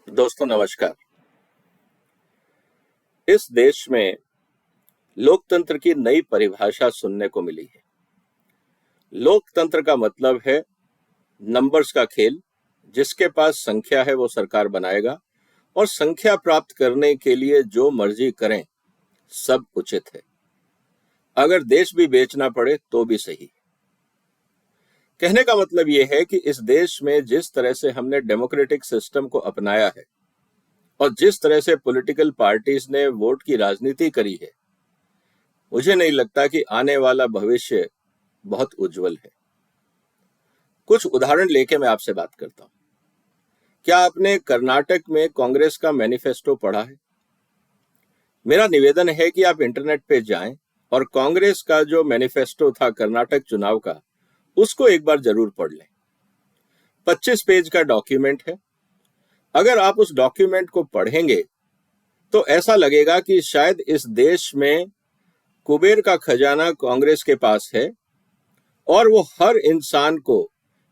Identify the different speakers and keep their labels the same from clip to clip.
Speaker 1: दोस्तों नमस्कार। इस देश में लोकतंत्र की नई परिभाषा सुनने को मिली है। लोकतंत्र का मतलब है नंबर्स का खेल। जिसके पास संख्या है वो सरकार बनाएगा और संख्या प्राप्त करने के लिए जो मर्जी करें सब उचित है। अगर देश भी बेचना पड़े तो भी सही। कहने का मतलब ये है कि इस देश में जिस तरह से हमने डेमोक्रेटिक सिस्टम को अपनाया है और जिस तरह से पॉलिटिकल पार्टीज ने वोट की राजनीति करी है, मुझे नहीं लगता कि आने वाला भविष्य बहुत उज्जवल है। कुछ उदाहरण लेके मैं आपसे बात करता हूं। क्या आपने कर्नाटक में कांग्रेस का मैनिफेस्टो पढ़ा है? मेरा निवेदन है कि आप इंटरनेट पे जाएं और कांग्रेस का जो मैनिफेस्टो था कर्नाटक चुनाव का, उसको एक बार जरूर पढ़ लें। 25 पेज का डॉक्यूमेंट है। अगर आप उस डॉक्यूमेंट को पढ़ेंगे तो ऐसा लगेगा कि शायद इस देश में कुबेर का खजाना कांग्रेस के पास है और वो हर इंसान को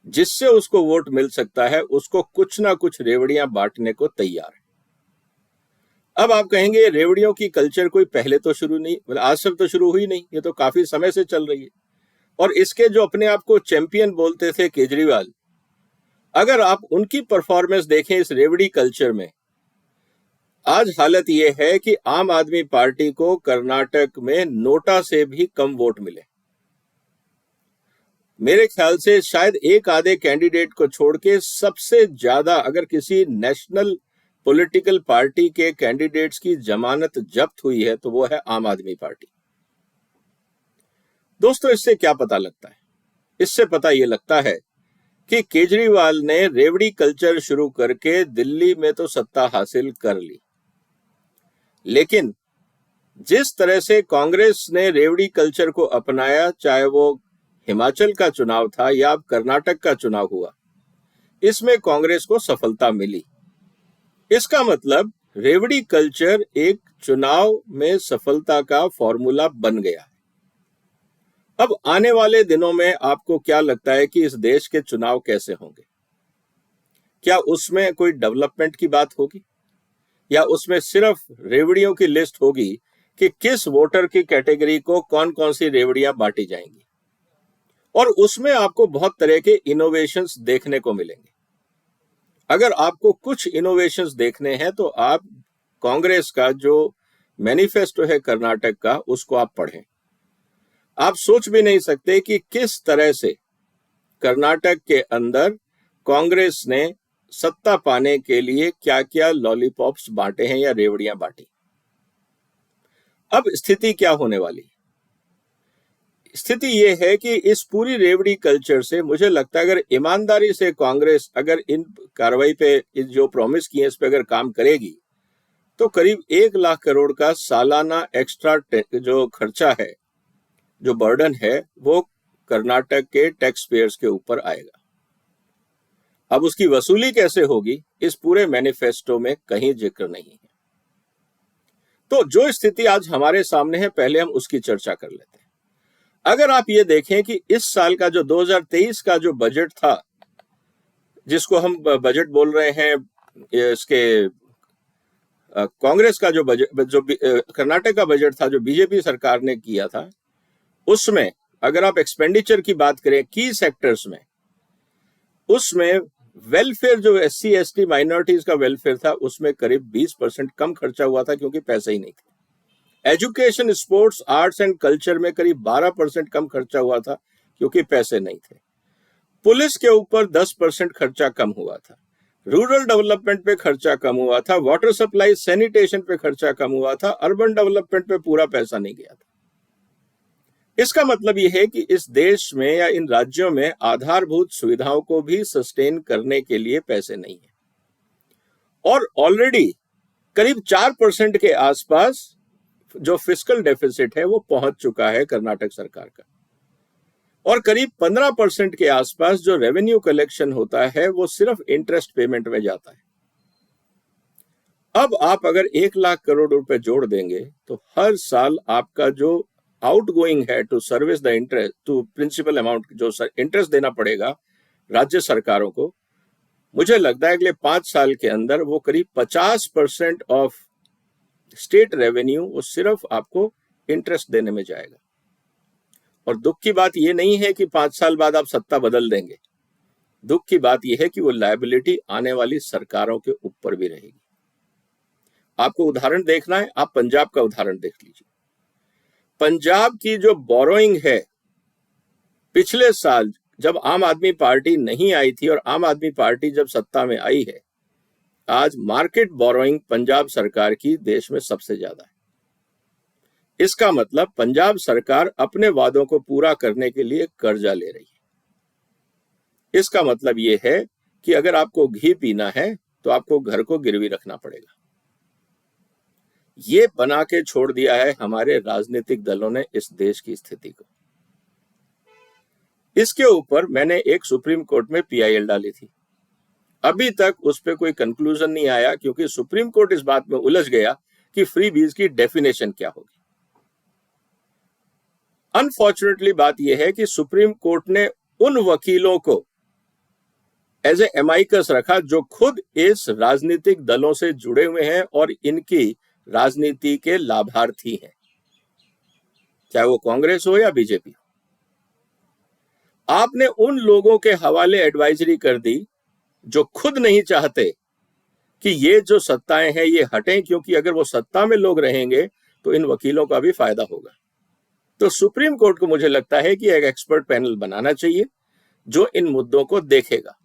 Speaker 1: जिससे उसको वोट मिल सकता है उसको कुछ ना कुछ रेवड़ियां बांटने को तैयार है। अब आप कहेंगे रेवड़ियों की कल्चर कोई पहले तो शुरू नहीं, मतलब आज से तो शुरू हुई नहीं, ये तो काफी समय से चल रही है। और इसके जो अपने आप को चैंपियन बोलते थे केजरीवाल, अगर आप उनकी परफॉर्मेंस देखें इस रेवड़ी कल्चर में, आज हालत यह है कि आम आदमी पार्टी को कर्नाटक में नोटा से भी कम वोट मिले। मेरे ख्याल से शायद एक आधे कैंडिडेट को छोड़ के सबसे ज्यादा अगर किसी नेशनल पॉलिटिकल पार्टी के कैंडिडेट्स की जमानत जब्त हुई है तो वो है आम आदमी पार्टी। दोस्तों, इससे क्या पता लगता है? इससे पता ये लगता है कि केजरीवाल ने रेवड़ी कल्चर शुरू करके दिल्ली में तो सत्ता हासिल कर ली, लेकिन जिस तरह से कांग्रेस ने रेवड़ी कल्चर को अपनाया, चाहे वो हिमाचल का चुनाव था या कर्नाटक का चुनाव हुआ, इसमें कांग्रेस को सफलता मिली। इसका मतलब रेवड़ी कल्चर एक चुनाव में सफलता का फॉर्मूला बन गया है। अब आने वाले दिनों में आपको क्या लगता है कि इस देश के चुनाव कैसे होंगे? क्या उसमें कोई डेवलपमेंट की बात होगी या उसमें सिर्फ रेवड़ियों की लिस्ट होगी कि किस वोटर की कैटेगरी को कौन कौन सी रेवड़ियां बांटी जाएंगी? और उसमें आपको बहुत तरह के इनोवेशंस देखने को मिलेंगे। अगर आपको कुछ इनोवेशंस देखने हैं तो आप कांग्रेस का जो मैनिफेस्टो है कर्नाटक का, उसको आप पढ़ें। आप सोच भी नहीं सकते कि किस तरह से कर्नाटक के अंदर कांग्रेस ने सत्ता पाने के लिए क्या क्या लॉलीपॉप्स बांटे हैं या रेवड़ियां बांटी। अब स्थिति क्या होने वाली? स्थिति ये है कि इस पूरी रेवड़ी कल्चर से मुझे लगता है अगर ईमानदारी से कांग्रेस अगर इन कार्रवाई पे जो प्रॉमिस किए इस पे अगर काम करेगी तो करीब 1 लाख करोड़ का सालाना एक्स्ट्रा जो खर्चा है, जो बर्डन है, वो कर्नाटक के टैक्स पेयर्स के ऊपर आएगा। अब उसकी वसूली कैसे होगी इस पूरे मैनिफेस्टो में कहीं जिक्र नहीं है। तो जो स्थिति आज हमारे सामने है, पहले हम उसकी चर्चा कर लेते हैं। अगर आप ये देखें कि इस साल का जो 2023 का जो बजट था, जिसको हम बजट बोल रहे हैं, इसके कांग्रेस का जो बजट, जो कर्नाटक का बजट था जो बीजेपी सरकार ने किया था, उसमें अगर आप एक्सपेंडिचर की बात करें की सेक्टर्स में, उसमें वेलफेयर जो SC ST माइनॉरिटीज का वेलफेयर था उसमें करीब 20% कम खर्चा हुआ था क्योंकि पैसे ही नहीं थे। Education, sports, arts and culture में करीब 12% कम खर्चा हुआ था क्योंकि पैसे नहीं थे। पुलिस के ऊपर 10% खर्चा कम हुआ था। रूरल डेवलपमेंट पे खर्चा कम हुआ था। वाटर सप्लाई, सैनिटेशन पे खर्चा कम हुआ था। अर्बन डेवलपमेंट पे पूरा पैसा नहीं गया था। इसका मतलब यह है कि इस देश में या इन राज्यों में आधारभूत सुविधाओं को भी सस्टेन करने के लिए पैसे नहीं है। और ऑलरेडी करीब 4% के आसपास जो फिस्कल डेफिसिट है वो पहुंच चुका है कर्नाटक सरकार का, और करीब 15% के आसपास जो रेवेन्यू कलेक्शन होता है वो सिर्फ इंटरेस्ट पेमेंट में जाता है। अब आप अगर 1 लाख करोड़ रुपए जोड़ देंगे तो हर साल आपका जो आउटगोइंग है to service the interest to principal amount, जो इंटरेस्ट देना पड़ेगा राज्य सरकारों को, मुझे लगता है अगले 5 साल के अंदर वो करीब 50% ऑफ स्टेट रेवेन्यू वो सिर्फ आपको इंटरेस्ट देने में जाएगा। और दुख की बात ये नहीं है कि 5 साल बाद आप सत्ता बदल देंगे, दुख की बात यह है कि वो लायबिलिटी आने वाली सरकारों के ऊपर भी रहेगी। आपको उदाहरण देखना है, आप पंजाब का उदाहरण देख लीजिए। पंजाब की जो बोरोइंग है, पिछले साल जब आम आदमी पार्टी नहीं आई थी और आम आदमी पार्टी जब सत्ता में आई है, आज मार्केट बोरोइंग पंजाब सरकार की देश में सबसे ज्यादा है। इसका मतलब पंजाब सरकार अपने वादों को पूरा करने के लिए कर्जा ले रही है। इसका मतलब यह है कि अगर आपको घी पीना है तो आपको घर को गिरवी रखना पड़ेगा। ये बना के छोड़ दिया है हमारे राजनीतिक दलों ने इस देश की स्थिति को। इसके ऊपर मैंने एक सुप्रीम कोर्ट में पीआईएल डाली थी। अभी तक उस पर कोई कंक्लूजन नहीं आया, क्योंकि सुप्रीम कोर्ट इस बात में उलझ गया कि फ्री बीज की डेफिनेशन क्या होगी। अनफॉर्चुनेटली बात यह है कि सुप्रीम कोर्ट ने उन वकीलों को एज ए एमाइकस रखा जो खुद इस राजनीतिक दलों से जुड़े हुए हैं और इनकी राजनीति के लाभार्थी हैं, चाहे वो कांग्रेस हो या बीजेपी हो। आपने उन लोगों के हवाले एडवाइजरी कर दी जो खुद नहीं चाहते कि ये जो सत्ताएं हैं ये हटें, क्योंकि अगर वो सत्ता में लोग रहेंगे तो इन वकीलों का भी फायदा होगा। तो सुप्रीम कोर्ट को मुझे लगता है कि एक एक्सपर्ट पैनल बनाना चाहिए जो इन मुद्दों को देखेगा।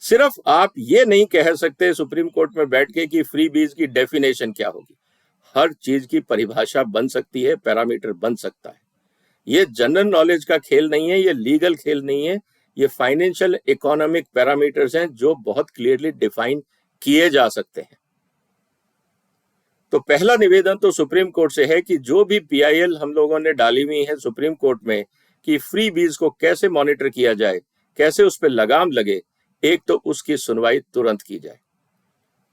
Speaker 1: सिर्फ आप ये नहीं कह सकते सुप्रीम कोर्ट में बैठ के कि फ्री बीज की डेफिनेशन क्या होगी। हर चीज की परिभाषा बन सकती है, पैरामीटर बन सकता है। ये जनरल नॉलेज का खेल नहीं है, ये लीगल खेल नहीं है, ये फाइनेंशियल इकोनॉमिक पैरामीटर्स हैं जो बहुत क्लियरली डिफाइन किए जा सकते हैं। तो पहला निवेदन तो सुप्रीम कोर्ट से है कि जो भी पीआईएल हम लोगों ने डाली हुई है सुप्रीम कोर्ट में कि फ्री बीज को कैसे मॉनिटर किया जाए, कैसे उस पर लगाम लगे, एक तो उसकी सुनवाई तुरंत की जाए,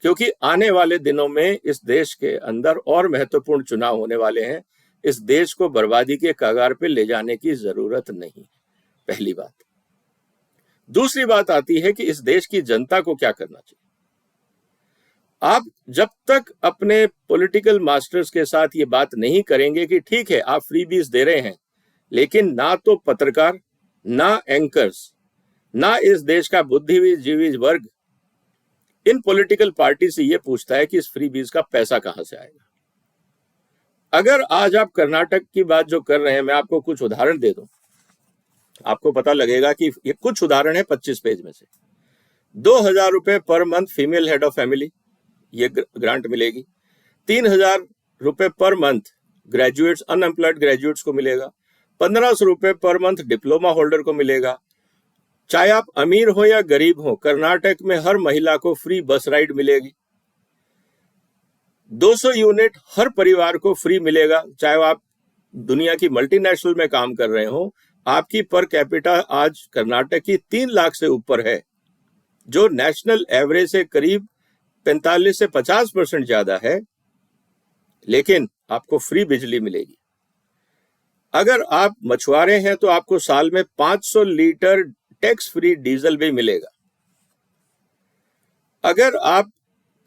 Speaker 1: क्योंकि आने वाले दिनों में इस देश के अंदर और महत्वपूर्ण चुनाव होने वाले हैं। इस देश को बर्बादी के कगार पे ले जाने की जरूरत नहीं, पहली बात। दूसरी बात आती है कि इस देश की जनता को क्या करना चाहिए। आप जब तक अपने पॉलिटिकल मास्टर्स के साथ ये बात नहीं करेंगे कि ठीक है आप फ्री बीज दे रहे हैं, लेकिन ना तो पत्रकार, ना एंकर्स, ना इस देश का बुद्धिजीवी वर्ग इन पॉलिटिकल पार्टी से ये पूछता है कि इस फ्री बीज का पैसा कहां से आएगा। अगर आज आप कर्नाटक की बात जो कर रहे हैं, मैं आपको कुछ उदाहरण दे दूं, आपको पता लगेगा कि ये कुछ उदाहरण है 25 पेज में से। 2,000 रुपए per month female head of family ये ग्रांट मिलेगी। 3,000 रुपए per month graduates, unemployed graduates को मिलेगा। 1,500 रुपए पर मंथ डिप्लोमा होल्डर को मिलेगा। चाहे आप अमीर हो या गरीब हो, कर्नाटक में हर महिला को फ्री बस राइड मिलेगी। 200 यूनिट हर परिवार को फ्री मिलेगा, चाहे आप दुनिया की मल्टीनेशनल में काम कर रहे हो। आपकी पर कैपिटा आज कर्नाटक की 3 लाख से ऊपर है, जो नेशनल एवरेज से करीब 45 से 50% ज्यादा है, लेकिन आपको फ्री बिजली मिलेगी। अगर आप मछुआरे हैं तो आपको साल में 500 लीटर टैक्स फ्री डीजल भी मिलेगा। अगर आप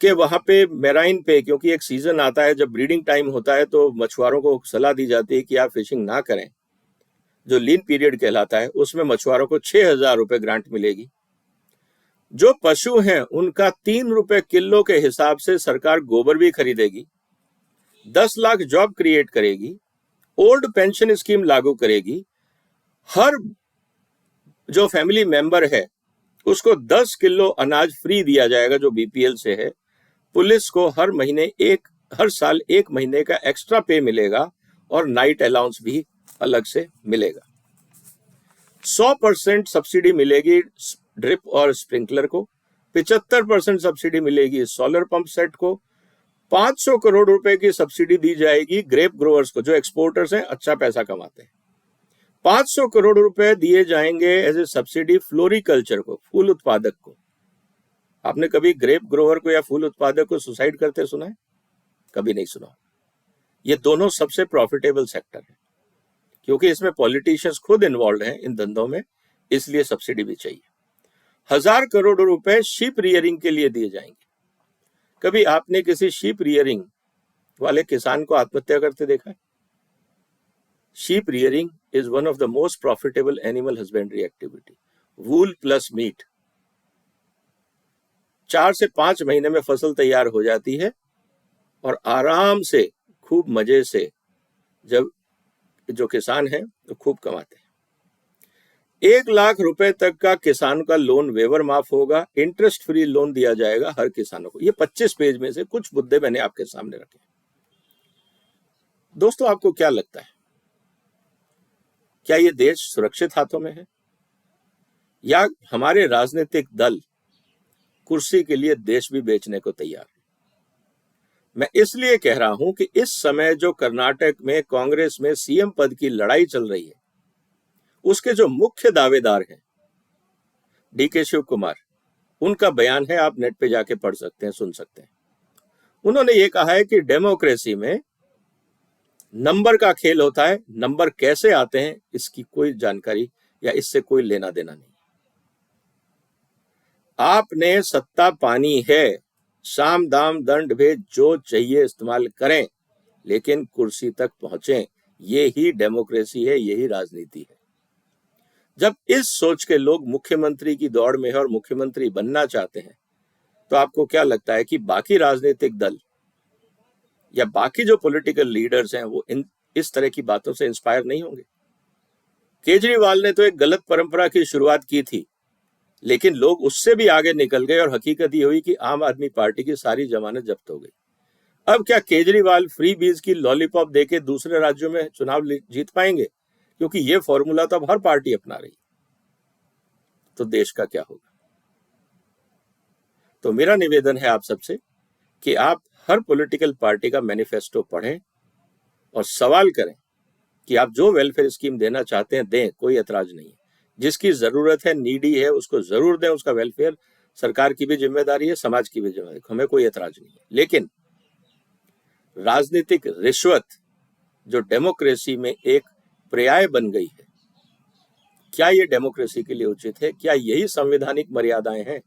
Speaker 1: के वहां पे मेराइन पे, क्योंकि एक सीजन आता है जब ब्रीडिंग टाइम होता है तो मछुआरों को सलाह दी जाती है कि आप फिशिंग ना करें, जो लीन पीरियड कहलाता है, उसमें मछुआरों को 6,000 रुपए ग्रांट मिलेगी। जो पशु हैं उनका 3 रुपए किलो के हिसाब से सरकार गोबर भी खरीदेगी। 10 लाख जॉब क्रिएट करेगी। ओल्ड पेंशन स्कीम लागू करेगी। हर जो फैमिली मेंबर है उसको 10 किलो अनाज फ्री दिया जाएगा जो बीपीएल से है। पुलिस को हर साल 1 महीने का एक्स्ट्रा पे मिलेगा और नाइट अलाउंस भी अलग से मिलेगा। 100% सब्सिडी मिलेगी ड्रिप और स्प्रिंकलर को। 75% सब्सिडी मिलेगी सोलर पंप सेट को। 500 करोड़ रुपए की सब्सिडी दी जाएगी ग्रेप ग्रोवर्स को, जो एक्सपोर्टर्स हैं, अच्छा पैसा कमाते हैं। 500 करोड़ रुपए दिए जाएंगे एज ए सब्सिडी फ्लोरिकल्चर को, फूल उत्पादक को। आपने कभी ग्रेप ग्रोवर को या फूल उत्पादक को सुसाइड करते सुना है? कभी नहीं सुना। ये दोनों सबसे प्रॉफिटेबल सेक्टर है, क्योंकि इसमें पॉलिटिशियंस खुद इन्वॉल्व हैं इन धंधों में, इसलिए सब्सिडी भी चाहिए। 1000 करोड़ रुपए शीप रियरिंग के लिए दिए जाएंगे। कभी आपने किसी शीप रियरिंग वाले किसान को आत्महत्या करते देखा है? Sheep rearing is one of the most profitable animal husbandry activity. Wool plus meat. 4 से 5 महीने में फसल तैयार हो जाती है और आराम से खूब मजे से जब जो किसान है तो खूब कमाते हैं। 1 लाख रुपए तक का किसान का लोन वेवर माफ होगा, इंटरेस्ट फ्री लोन दिया जाएगा हर किसानों को। ये 25 पेज में से कुछ मुद्दे मैंने आपके सामने रखे। दोस्तों, आपको क्या लगता है, क्या ये देश सुरक्षित हाथों में है या हमारे राजनीतिक दल कुर्सी के लिए देश भी बेचने को तैयार है? मैं इसलिए कह रहा हूं कि इस समय जो कर्नाटक में कांग्रेस में सीएम पद की लड़ाई चल रही है, उसके जो मुख्य दावेदार हैं डीके शिव कुमार, उनका बयान है, आप नेट पे जाके पढ़ सकते हैं, सुन सकते हैं। उन्होंने ये कहा है कि डेमोक्रेसी में नंबर का खेल होता है, नंबर कैसे आते हैं इसकी कोई जानकारी या इससे कोई लेना देना नहीं। आपने सत्ता पानी है, साम दाम दंड भेद जो चाहिए इस्तेमाल करें, लेकिन कुर्सी तक पहुंचें। ये ही डेमोक्रेसी है, यही राजनीति है। जब इस सोच के लोग मुख्यमंत्री की दौड़ में है और मुख्यमंत्री बनना चाहते हैं, तो आपको क्या लगता है कि बाकी राजनीतिक दल या बाकी जो पॉलिटिकल लीडर्स हैं वो इस तरह की बातों से इंस्पायर नहीं होंगे? केजरीवाल ने तो एक गलत परंपरा की शुरुआत की थी, लेकिन लोग उससे भी आगे निकल गए और हकीकत ये हुई कि आम आदमी पार्टी की सारी जमानत जब्त हो गई। अब क्या केजरीवाल फ्री बीज की लॉलीपॉप देके दूसरे राज्यों में चुनाव जीत पाएंगे? क्योंकि ये फॉर्मूला तो अब हर पार्टी अपना रही। तो देश का क्या होगा? तो मेरा निवेदन है आप सबसे कि आप हर पॉलिटिकल पार्टी का मैनिफेस्टो पढ़ें और सवाल करें कि आप जो वेलफेयर स्कीम देना चाहते हैं दें, कोई एतराज नहीं है। जिसकी जरूरत है, नीडी है, उसको जरूर दें, उसका वेलफेयर सरकार की भी जिम्मेदारी है, समाज की भी जिम्मेदारी, हमें कोई एतराज नहीं है। लेकिन राजनीतिक रिश्वत जो डेमोक्रेसी में एक पर्याय बन गई है, क्या ये डेमोक्रेसी के लिए उचित है? क्या यही संवैधानिक मर्यादाएं हैं?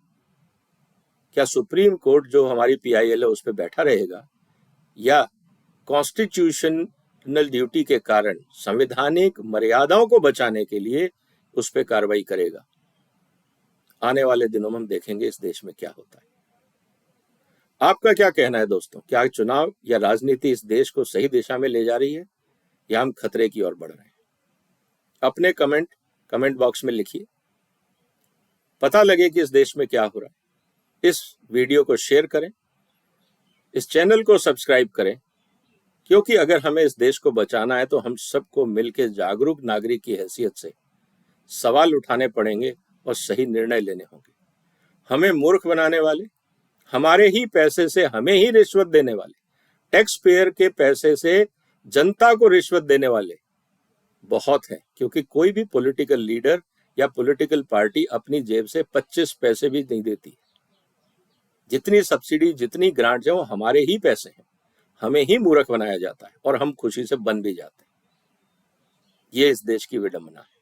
Speaker 1: क्या सुप्रीम कोर्ट जो हमारी पीआईएल है उस पर बैठा रहेगा या कॉन्स्टिट्यूशनल ड्यूटी के कारण संवैधानिक मर्यादाओं को बचाने के लिए उस पर कार्रवाई करेगा? आने वाले दिनों में हम देखेंगे इस देश में क्या होता है। आपका क्या कहना है दोस्तों? क्या चुनाव या राजनीति इस देश को सही दिशा में ले जा रही है या हम खतरे की ओर बढ़ रहे हैं? अपने कमेंट बॉक्स में लिखिए, पता लगे कि इस देश में क्या हो रहा है। इस वीडियो को शेयर करें, इस चैनल को सब्सक्राइब करें, क्योंकि अगर हमें इस देश को बचाना है तो हम सबको मिलकर जागरूक नागरिक की हैसियत से सवाल उठाने पड़ेंगे और सही निर्णय लेने होंगे। हमें मूर्ख बनाने वाले, हमारे ही पैसे से हमें ही रिश्वत देने वाले, टैक्स पेयर के पैसे से जनता को रिश्वत देने वाले बहुत हैं। क्योंकि कोई भी पॉलिटिकल लीडर या पॉलिटिकल पार्टी अपनी जेब से 25 पैसे भी नहीं देती। जितनी सब्सिडी, जितनी ग्रांट है वो हमारे ही पैसे हैं, हमें ही मूर्ख बनाया जाता है और हम खुशी से बन भी जाते हैं। ये इस देश की विडंबना है।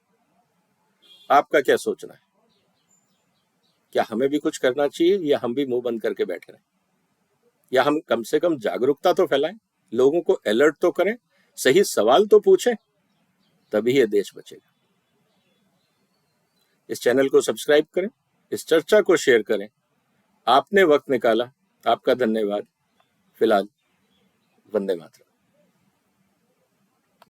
Speaker 1: आपका क्या सोचना है? क्या हमें भी कुछ करना चाहिए या हम भी मुंह बंद करके बैठे रहें? या हम कम से कम जागरूकता तो फैलाएं, लोगों को अलर्ट तो करें, सही सवाल तो पूछें, तभी ये देश बचेगा। इस चैनल को सब्सक्राइब करें, इस चर्चा को शेयर करें। आपने वक्त निकाला, आपका धन्यवाद। फिलहाल वंदे मातरम।